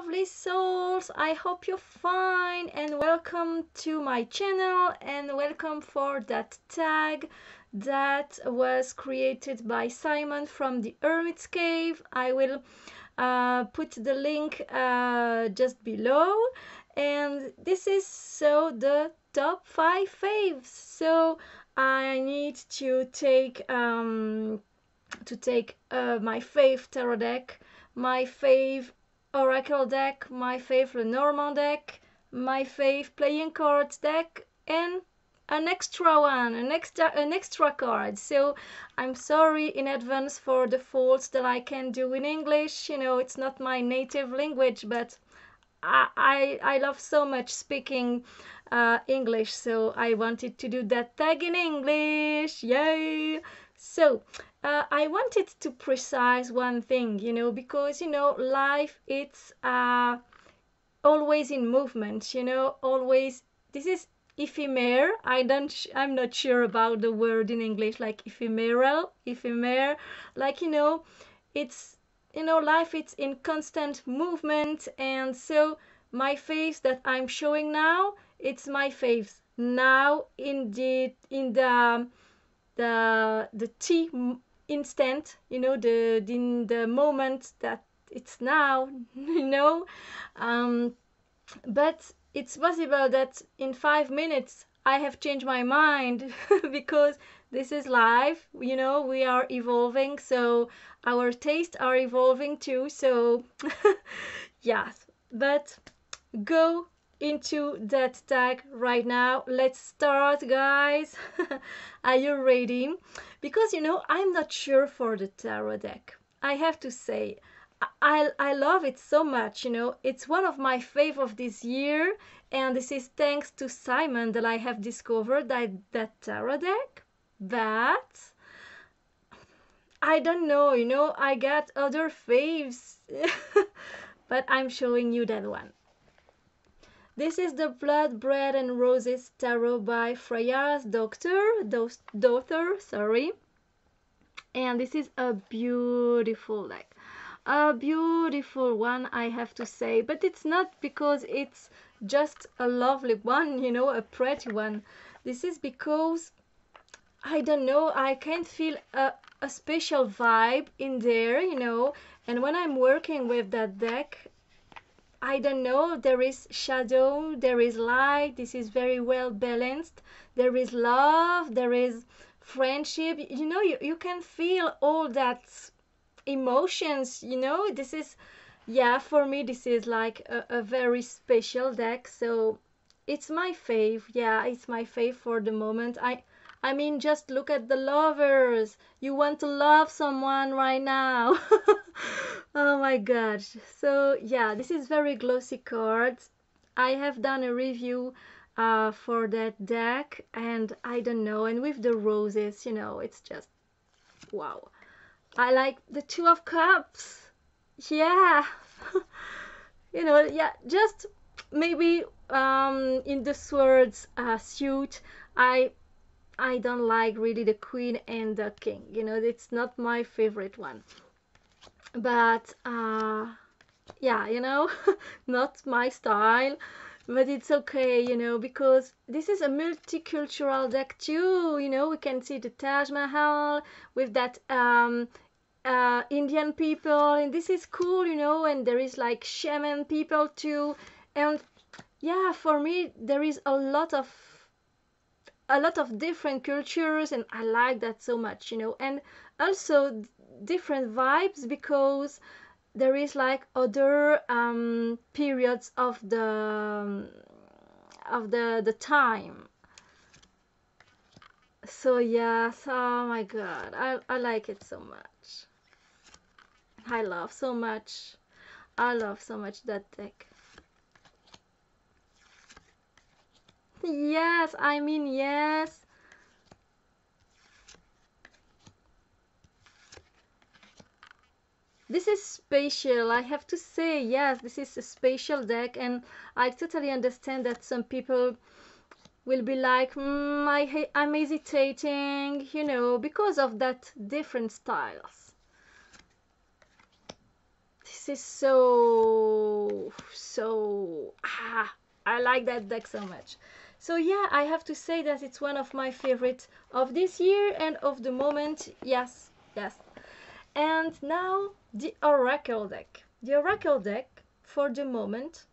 lovely souls. I hope you're fine and welcome to my channel and welcome for that tag that was created by Simon from the Hermit's cave. I will put the link just below, and this is the top 5 faves. So I need to take my fave tarot deck, my fave oracle deck, my fave Lenormand deck, my fave playing cards deck, and an extra one, an extra card. So I'm sorry in advance for the faults that I can do in English. You know, it's not my native language, but I love so much speaking English, so I wanted to do that tag in English. Yay! So I wanted to precise one thing, you know, because, you know, life, it's always in movement, you know, always. This is ephemer. I'm not sure about the word in English, like ephemeral, ephemer, like, you know, it's, you know, life, it's in constant movement. And so my faves that I'm showing now, it's my faves now in the T instant, you know, in the moment that it's now, you know. But it's possible that in 5 minutes I have changed my mind because this is life, you know, we are evolving, so our tastes are evolving too. So yes, but go into that tag right now. Let's start, guys. Are you ready? Because, you know, I'm not sure for the tarot deck, I have to say. I love it so much, you know. It's one of my fave of this year, and this is thanks to Simon that I have discovered that tarot deck. But I don't know, you know, I got other faves. But I'm showing you that one. This is the Blood, Bread and Roses Tarot by Freya's daughter, sorry. And this is a beautiful deck. A beautiful one, I have to say. But it's not because it's just a lovely one, you know, a pretty one. This is because, I don't know, I can feel a special vibe in there, you know. And when I'm working with that deck, I don't know, there is shadow, there is light, this is very well balanced, there is love, there is friendship, you know, you can feel all that emotions, you know. This is, yeah, for me this is like a very special deck, so it's my fave. Yeah, it's my fave for the moment. I mean, just look at the lovers. You want to love someone right now. Oh my gosh. So yeah, this is very glossy cards. I have done a review for that deck, and I don't know, and with the roses, you know, it's just wow. I like the Two of Cups. Yeah. You know, yeah, just maybe in the swords suit, I don't like really the Queen and the King, you know, it's not my favorite one. But yeah, you know, not my style, but it's okay, you know, because this is a multicultural deck too, you know. We can see the Taj Mahal with that Indian people, and this is cool, you know. And there is like shaman people too, and yeah, for me there is a lot of different cultures, and I like that so much, you know. And also different vibes, because there is like other periods of the time. So yes, oh my god, I like it so much. I love so much. I love so much that deck. Yes, I mean, yes. This is spatial, I have to say. Yes, this is a spatial deck, and I totally understand that some people will be like, I'm hesitating, you know, because of that different styles. This is so I like that deck so much. So yeah, I have to say that it's one of my favorites of this year and of the moment. Yes, yes. And now the Oracle deck. The Oracle deck, for the moment,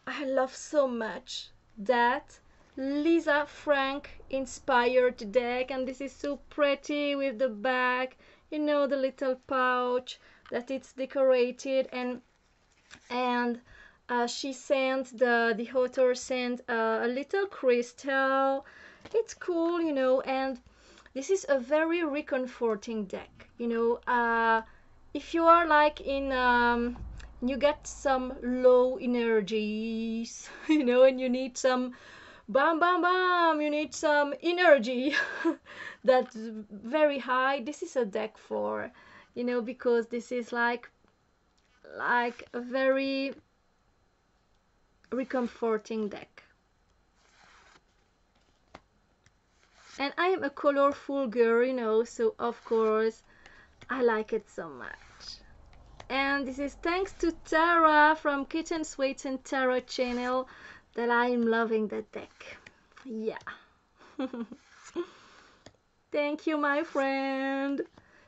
I love so much that Lisa Frank inspired the deck, and this is so pretty with the back, you know, the little pouch that it's decorated, and she sent the author sent a little crystal. It's cool, you know, and this is a very reconforting deck, you know. If you are like in you get some low energies, you know, and you need some bam bam bam, you need some energy that's very high, this is a deck for, you know, because this is like a very reconforting deck. And I am a colorful girl, you know, so of course I like it so much. And this is thanks to Tara from Kitten Sweets and Tara channel that I am loving that deck. Yeah. Thank you, my friend.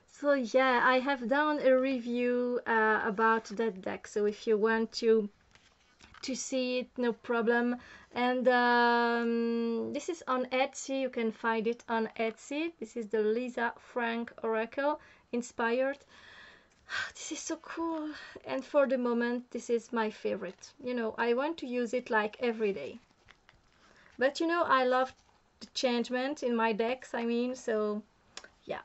So yeah, I have done a review about that deck, so if you want to see it, no problem. And this is on Etsy, you can find it on Etsy. This is the Lisa Frank Oracle inspired. This is so cool, and for the moment this is my favorite. You know, I want to use it like every day, but you know, I love the changement in my decks, I mean, so yeah.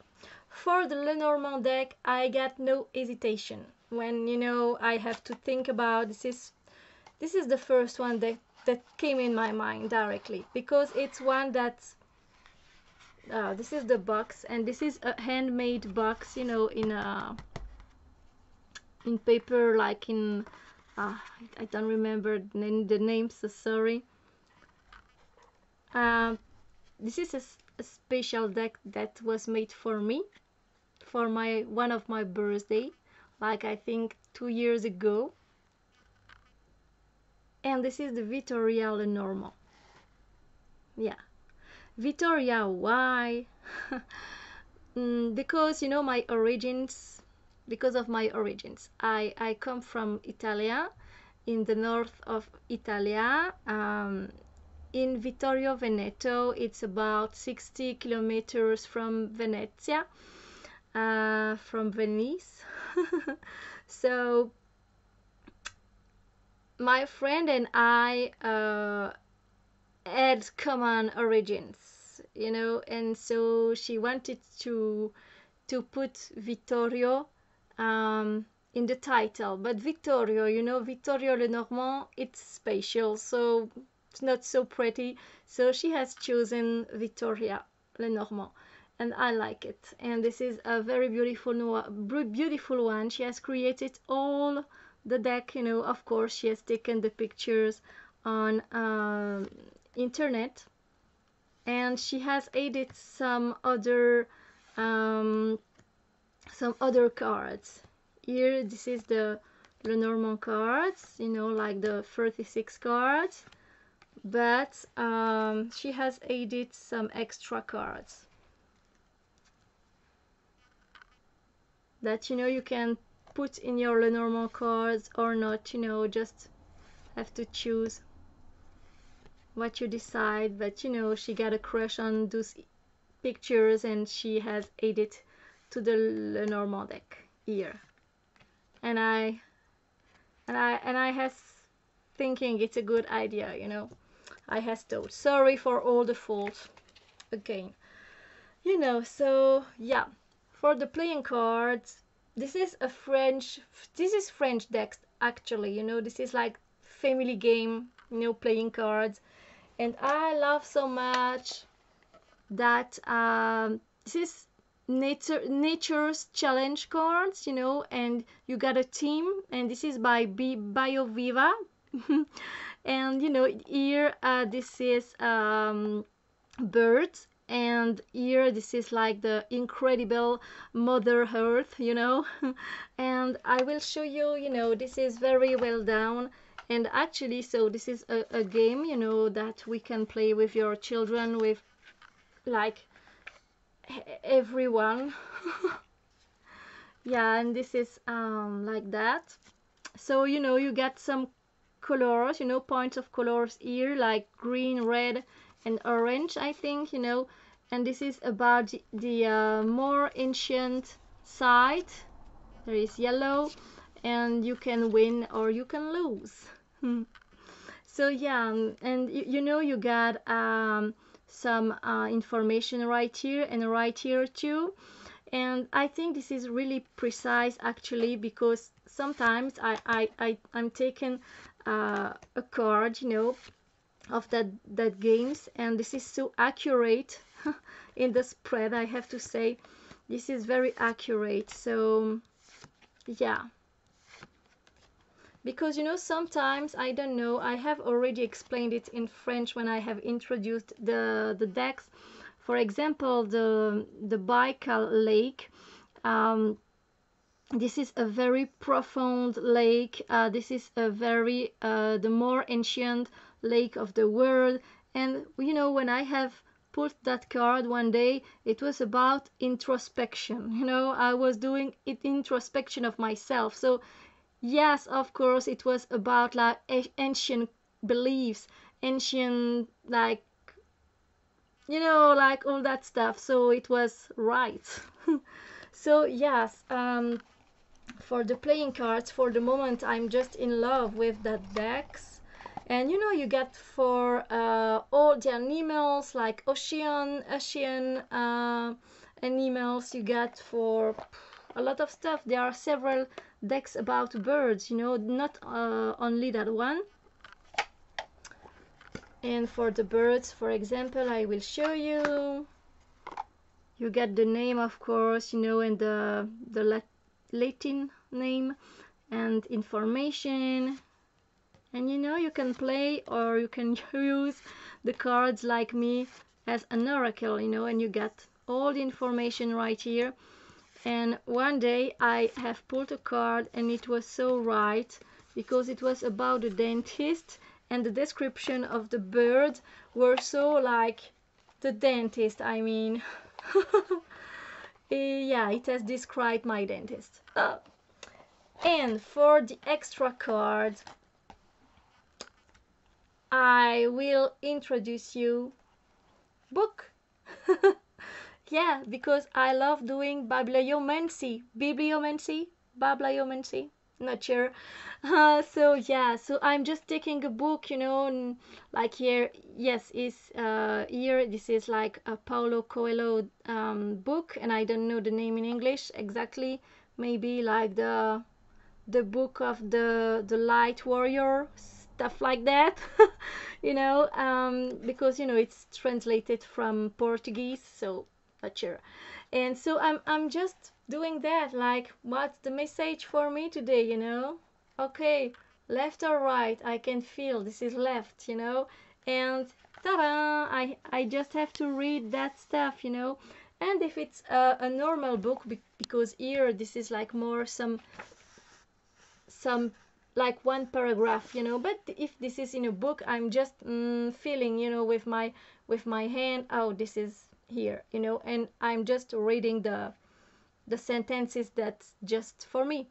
For the Lenormand deck, I got no hesitation when, you know, I have to think about this is the first one that came in my mind directly, because it's one that's this is the box, and this is a handmade box, you know, in paper, like in I don't remember the name, so sorry. This is a special deck that was made for me for one of my birthday, like I think 2 years ago. And this is the Victoria Lenormand. Yeah, Victoria, why? Because, you know, my origins, because of my origins, I come from Italia, in the north of Italia, in Vittorio Veneto. It's about 60 kilometers from Venezia, from Venice. So my friend and I had common origins, you know, and so she wanted to put Vittorio in the title, but Vittorio, you know, Vittorio Lenormand, it's special, so it's not so pretty, so she has chosen Victoria Lenormand, and I like it. And this is a very beautiful one. She has created all the deck, you know, of course she has taken the pictures on internet, and she has added some other cards. Here, this is the Lenormand cards, you know, like the 36 cards, but she has added some extra cards that, you know, you can put in your Lenormand cards or not, you know, just have to choose what you decide. But you know, she got a crush on those pictures, and she has added to the Lenormand deck here. And I has thinking it's a good idea, you know. I has thought. Sorry for all the fault again. You know, so yeah. For the playing cards, this is French decks actually, you know. This is like family game, you know, playing cards. And I love so much that this is nature's challenge cards, you know, and you got a team, and this is by BioViva. And you know, here this is birds, And here this is like the incredible Mother Earth, you know. And I will show you, you know, this is very well done. And actually, so this is a game, you know, that we can play with your children, with like everyone. Yeah, and this is like that. So, you know, you get some colors, you know, points of colors here, like green, red, and orange, I think, you know. And this is about the more ancient side. There is yellow, and you can win or you can lose. So yeah, and you know, you got some information right here and right here too. And I think this is really precise actually, because sometimes I'm taking a card, you know, of that games, and this is so accurate in the spread, I have to say. This is very accurate. So yeah, because you know, sometimes I don't know, I have already explained it in French when I have introduced the decks. For example, the Baikal Lake, this is a very profound lake. This is a very the more ancient lake of the world. And you know, when I have pulled that card one day, it was about introspection. You know, I was doing it introspection of myself. So yes, of course, it was about like ancient beliefs, ancient, like, you know, like all that stuff. So it was right. So yes, for the playing cards, for the moment I'm just in love with that decks. And you know, you get for all the animals, like ocean animals, you get for a lot of stuff. There are several decks about birds, you know, not only that one. And for the birds, for example, I will show you. You get the name, of course, you know, and the Latin name and information. And you know, you can play or you can use the cards like me as an oracle, you know, and you get all the information right here. And one day I have pulled a card and it was so right, because it was about the dentist, and the description of the bird were so like the dentist, I mean. Yeah, it has described my dentist. And for the extra card, I will introduce you book. Yeah, because I love doing bibliomancy. Bibliomancy, not sure. So yeah, so I'm just taking a book, you know, and like here, yes, is here, this is like a Paulo Coelho book, and I don't know the name in English exactly. Maybe like the book of the light warrior, stuff like that. You know, because you know, it's translated from Portuguese, so not sure. And so I'm just doing that, like, what's the message for me today, you know? Okay, left or right, I can feel this is left, you know. And ta-da, I just have to read that stuff, you know. And if it's a normal book, because here this is like more some like one paragraph, you know. But if this is in a book, I'm just feeling, you know, with my hand, oh, this is here, you know, and I'm just reading the sentences that's just for me.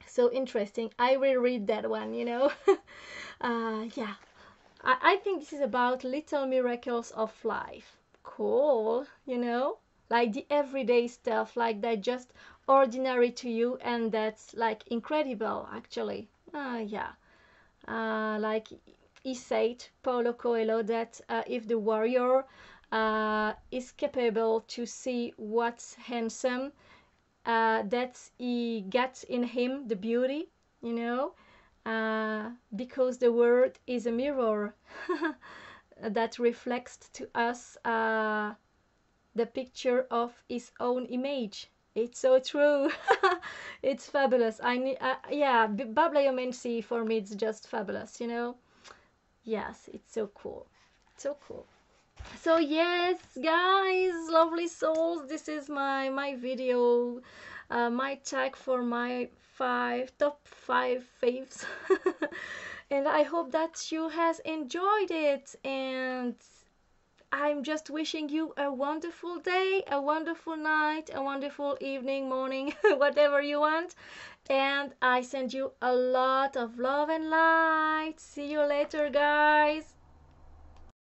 So interesting. I will read that one, you know. Yeah, I think this is about little miracles of life. Cool, you know, like the everyday stuff, like that just ordinary to you, and that's like incredible actually. Yeah, like he said, Paulo Coelho, that if the warrior is capable to see what's handsome, that he gets in him the beauty, you know, because the world is a mirror that reflects to us the picture of his own image. It's so true. It's fabulous. I need, yeah, bibliomancy for me, it's just fabulous, you know. Yes, it's so cool. So cool. So yes, guys, lovely souls, this is my video, my tag for my top five faves. And I hope that you has enjoyed it, and I'm just wishing you a wonderful day, a wonderful night, a wonderful evening, morning, whatever you want. And I send you a lot of love and light. See you later, guys.